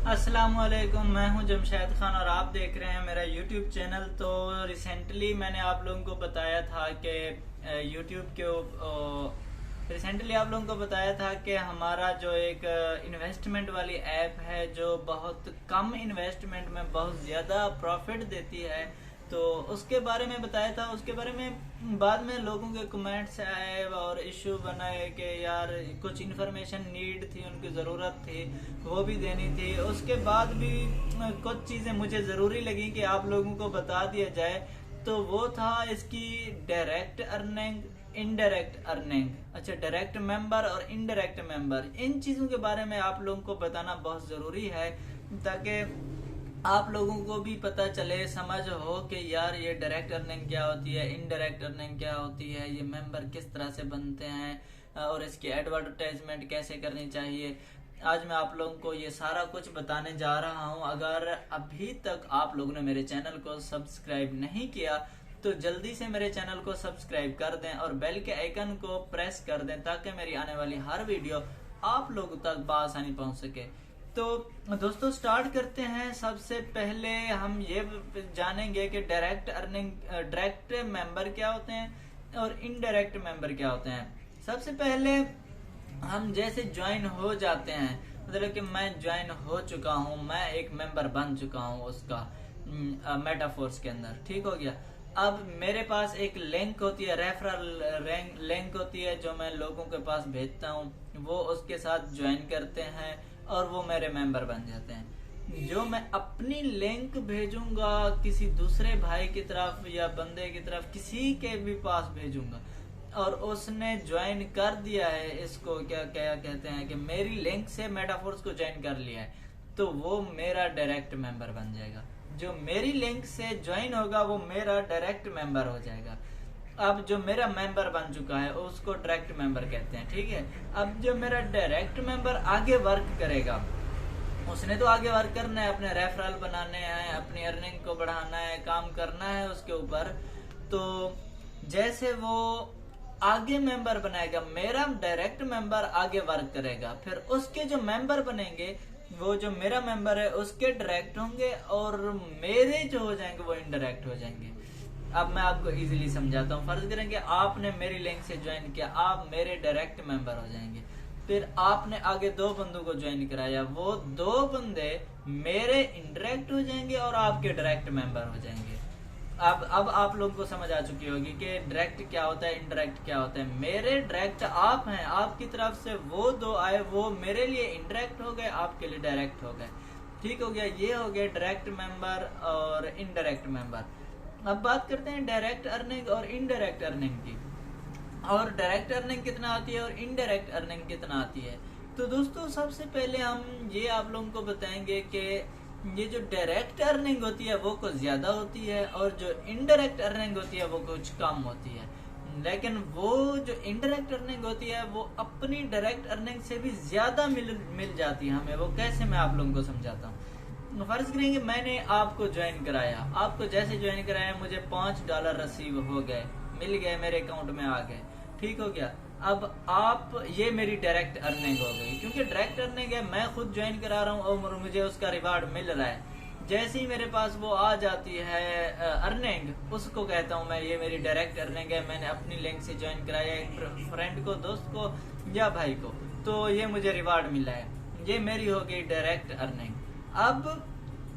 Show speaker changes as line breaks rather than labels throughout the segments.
अस्सलामुअलैकुम, मैं हूं जमशेद खान और आप देख रहे हैं मेरा यूट्यूब चैनल। तो रिसेंटली मैंने आप लोगों को बताया था कि यूट्यूब के रिसेंटली आप लोगों को बताया था कि हमारा जो एक इन्वेस्टमेंट वाली ऐप है जो बहुत कम इन्वेस्टमेंट में बहुत ज़्यादा प्रॉफिट देती है, तो उसके बारे में बताया था। उसके बारे में बाद में लोगों के कमेंट्स आए और इशू बनाए कि यार कुछ इन्फॉर्मेशन नीड थी, उनकी ज़रूरत थी, वो भी देनी थी। उसके बाद भी कुछ चीज़ें मुझे ज़रूरी लगी कि आप लोगों को बता दिया जाए, तो वो था इसकी डायरेक्ट अर्निंग, इनडायरेक्ट अर्निंग। अच्छा, डायरेक्ट मेंबर और इनडायरेक्ट मेंबर, इन चीज़ों के बारे में आप लोगों को बताना बहुत ज़रूरी है ताकि आप लोगों को भी पता चले, समझ हो कि यार ये डायरेक्ट अर्निंग क्या होती है, इनडायरेक्ट अर्निंग क्या होती है, ये मेंबर किस तरह से बनते हैं और इसकी एडवर्टाइजमेंट कैसे करनी चाहिए। आज मैं आप लोगों को ये सारा कुछ बताने जा रहा हूँ। अगर अभी तक आप लोगों ने मेरे चैनल को सब्सक्राइब नहीं किया तो जल्दी से मेरे चैनल को सब्सक्राइब कर दें और बेल के आइकन को प्रेस कर दें ताकि मेरी आने वाली हर वीडियो आप लोगों तक बआसानी पहुंच सके। तो दोस्तों स्टार्ट करते हैं। सबसे पहले हम ये जानेंगे कि डायरेक्ट अर्निंग, डायरेक्ट मेंबर क्या होते हैं और इनडायरेक्ट मेंबर क्या होते हैं। सबसे पहले हम जैसे ज्वाइन हो जाते हैं, मतलब कि मैं ज्वाइन हो चुका हूँ, मैं एक मेंबर बन चुका हूँ उसका मेटाफोर्स के अंदर, ठीक हो गया। अब मेरे पास एक लिंक होती है, रेफरल लिंक होती है जो मैं लोगों के पास भेजता हूँ, वो उसके साथ ज्वाइन करते हैं और वो मेरे मेंबर बन जाते हैं। जो मैं अपनी लिंक भेजूंगा किसी दूसरे भाई की तरफ या बंदे की तरफ, किसी के भी पास भेजूंगा और उसने ज्वाइन कर दिया है, इसको क्या क्या कहते हैं कि मेरी लिंक से मेटाफोर्स को ज्वाइन कर लिया है, तो वो मेरा डायरेक्ट मेंबर बन जाएगा। जो मेरी लिंक से ज्वाइन होगा वो मेरा डायरेक्ट मेंबर हो जाएगा। अब जो मेरा मेंबर बन चुका है उसको डायरेक्ट मेंबर कहते हैं, ठीक है। अब जो मेरा डायरेक्ट मेंबर आगे वर्क करेगा, उसने तो आगे वर्क करना है, अपने रेफरल बनाने हैं, अपनी अर्निंग को बढ़ाना है, काम करना है उसके ऊपर। तो जैसे वो आगे मेंबर बनाएगा, मेरा डायरेक्ट मेंबर आगे वर्क करेगा, फिर उसके जो मेंबर बनेंगे वो जो मेरा मेंबर है उसके डायरेक्ट होंगे और मेरे जो हो जाएंगे वो इनडायरेक्ट हो जाएंगे। अब मैं आपको इजीली समझाता हूँ। फर्ज करें कि आपने मेरी लिंक से ज्वाइन किया, आप मेरे डायरेक्ट मेंबर हो जाएंगे। फिर आपने आगे दो बंदों को ज्वाइन कराया, वो दो बंदे मेरे इनडायरेक्ट हो जाएंगे और आपके डायरेक्ट मेंबर हो जाएंगे। अब आप लोगों को समझ आ चुकी होगी कि डायरेक्ट क्या होता है, इनडायरेक्ट क्या होता है। मेरे डायरेक्ट आप हैं, आपकी तरफ से वो दो आए, वो मेरे लिए इनडायरेक्ट हो गए, आपके लिए डायरेक्ट हो गए, ठीक हो गया। ये हो गया डायरेक्ट मेंबर और इनडायरेक्ट मेंबर। अब बात करते हैं डायरेक्ट अर्निंग और इनडायरेक्ट अर्निंग की, और डायरेक्ट अर्निंग कितना आती है और इनडायरेक्ट अर्निंग कितना आती है। तो दोस्तों सबसे पहले हम ये आप लोगों को बताएंगे कि ये जो डायरेक्ट अर्निंग होती है वो कुछ ज्यादा होती है और जो इनडायरेक्ट अर्निंग होती है वो कुछ कम होती है। लेकिन वो जो इनडायरेक्ट अर्निंग होती है वो अपनी डायरेक्ट अर्निंग से भी ज्यादा मिल जाती है हमें। वो कैसे, मैं आप लोगों को समझाता हूँ। फर्ज करेंगे मैंने आपको ज्वाइन कराया, आपको जैसे ज्वाइन कराया मुझे $5 रिसीव हो गए, मिल गए, मेरे अकाउंट में आ गए, ठीक हो गया। अब आप, ये मेरी डायरेक्ट अर्निंग हो गई, क्योंकि डायरेक्ट अर्निंग है, मैं खुद ज्वाइन करा रहा हूँ और मुझे उसका रिवार्ड मिल रहा है। जैसे ही मेरे पास वो आ जाती है अर्निंग, उसको कहता हूँ मैं ये मेरी डायरेक्ट अर्निंग है। मैंने अपनी लिंक से ज्वाइन कराया एक फ्रेंड को, दोस्त को या भाई को, तो ये मुझे रिवार्ड मिला है, ये मेरी हो गई डायरेक्ट अर्निंग। अब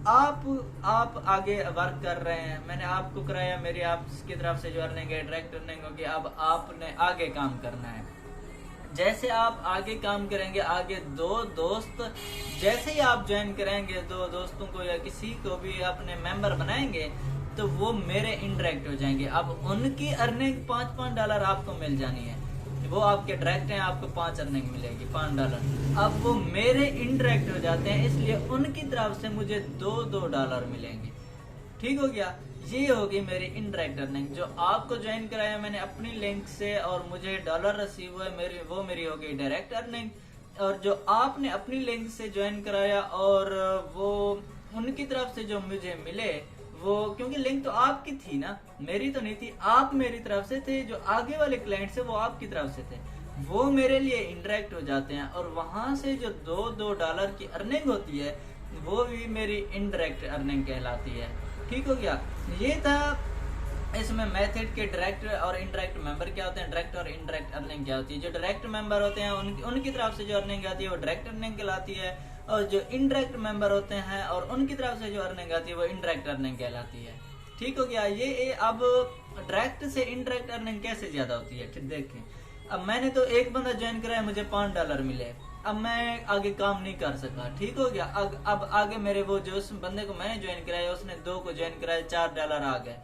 आप आगे वर्क कर रहे हैं, मैंने आपको कराया, मेरी आपकी तरफ से जो अर्निंग है डायरेक्ट अर्निंग होगी। अब आपने आगे काम करना है, जैसे आप आगे काम करेंगे, आगे दो दोस्त जैसे ही आप ज्वाइन करेंगे, दो दोस्तों को या किसी को भी अपने मेंबर बनाएंगे तो वो मेरे इनडायरेक्ट हो जाएंगे। अब उनकी अर्निंग $5 आपको मिल जानी है, वो आपके डायरेक्ट हैं, आपको 5 अर्निंग मिलेगी, $5। अब वो मेरे इनडायरेक्ट हो जाते हैं, इसलिए उनकी तरफ से मुझे $2 मिलेंगे, ठीक हो गया। ये होगी मेरी इनडायरेक्ट अर्निंग। जो आपको ज्वाइन कराया मैंने अपनी लिंक से और मुझे डॉलर रिसीव हुए, वो मेरी हो गई डायरेक्ट अर्निंग। और जो आपने अपनी लिंक से ज्वाइन कराया और वो उनकी तरफ से जो मुझे मिले, वो क्योंकि लिंक तो आपकी थी ना, मेरी तो नहीं थी, आप मेरी तरफ से थे, जो आगे वाले क्लाइंट से वो आपकी तरफ से थे, वो मेरे लिए इंटरेक्ट हो जाते हैं और वहां से जो $2 की अर्निंग होती है वो भी मेरी इनडायरेक्ट अर्निंग कहलाती है। ठीक हो गया। ये था इसमें मेथड के डायरेक्ट और इनडायरेक्ट मेंबर क्या होते हैं, डायरेक्ट और इनडायरेक्ट अर्निंग क्या होती है। जो डायरेक्ट मेंबर होते हैं उनकी तरफ से जो अर्निंग आती है वो डायरेक्ट अर्निंग कहलाती है, और जो इनडायरेक्ट मेंबर होते हैं और उनकी तरफ से जो अर्निंग आती है वो इनडायरेक्ट अर्निंग कहलाती है। ठीक हो गया। ये अब डायरेक्ट से इनडायरेक्ट अर्निंग कैसे ज्यादा होती है देखें। अब मैंने तो एक बंदा ज्वाइन कराया, मुझे $5 मिले, अब मैं आगे काम नहीं कर सका। ठीक हो गया। अब आगे मेरे वो जो उस बंदे को मैंने ज्वाइन कराया उसने 2 को ज्वाइन कराया, $4 आ गए,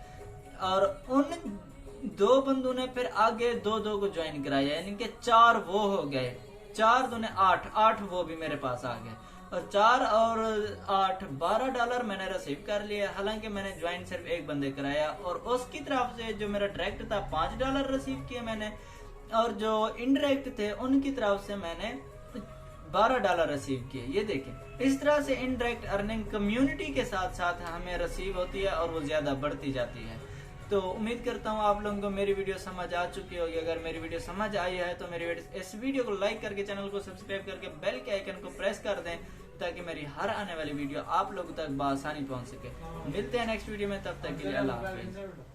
और उन 2 बंदों ने फिर आगे 2 को ज्वाइन कराया, यानी कि 4 वो हो गए, 4 दूने 8 वो भी मेरे पास आ गए, और 4 और 8 $12 मैंने रिसीव कर लिया। हालांकि मैंने ज्वाइन सिर्फ एक बंदे कराया, और उसकी तरफ से जो मेरा डायरेक्ट था $5 रिसीव किए मैंने, और जो इनडायरेक्ट थे उनकी तरफ से मैंने $12 रिसीव किए। ये देखें, इस तरह से इनडायरेक्ट अर्निंग कम्युनिटी के साथ साथ हमें रिसीव होती है और वो ज्यादा बढ़ती जाती है। तो उम्मीद करता हूँ आप लोगों को मेरी वीडियो समझ आ चुकी होगी। अगर मेरी वीडियो समझ आई है तो मेरी इस वीडियो को लाइक करके, चैनल को सब्सक्राइब करके बेल के आइकन को प्रेस कर दें, ताकि मेरी हर आने वाली वीडियो आप लोगों तक बआसानी पहुंच सके। मिलते हैं नेक्स्ट वीडियो में, तब तक के लिए अल्लाह हाफिज़।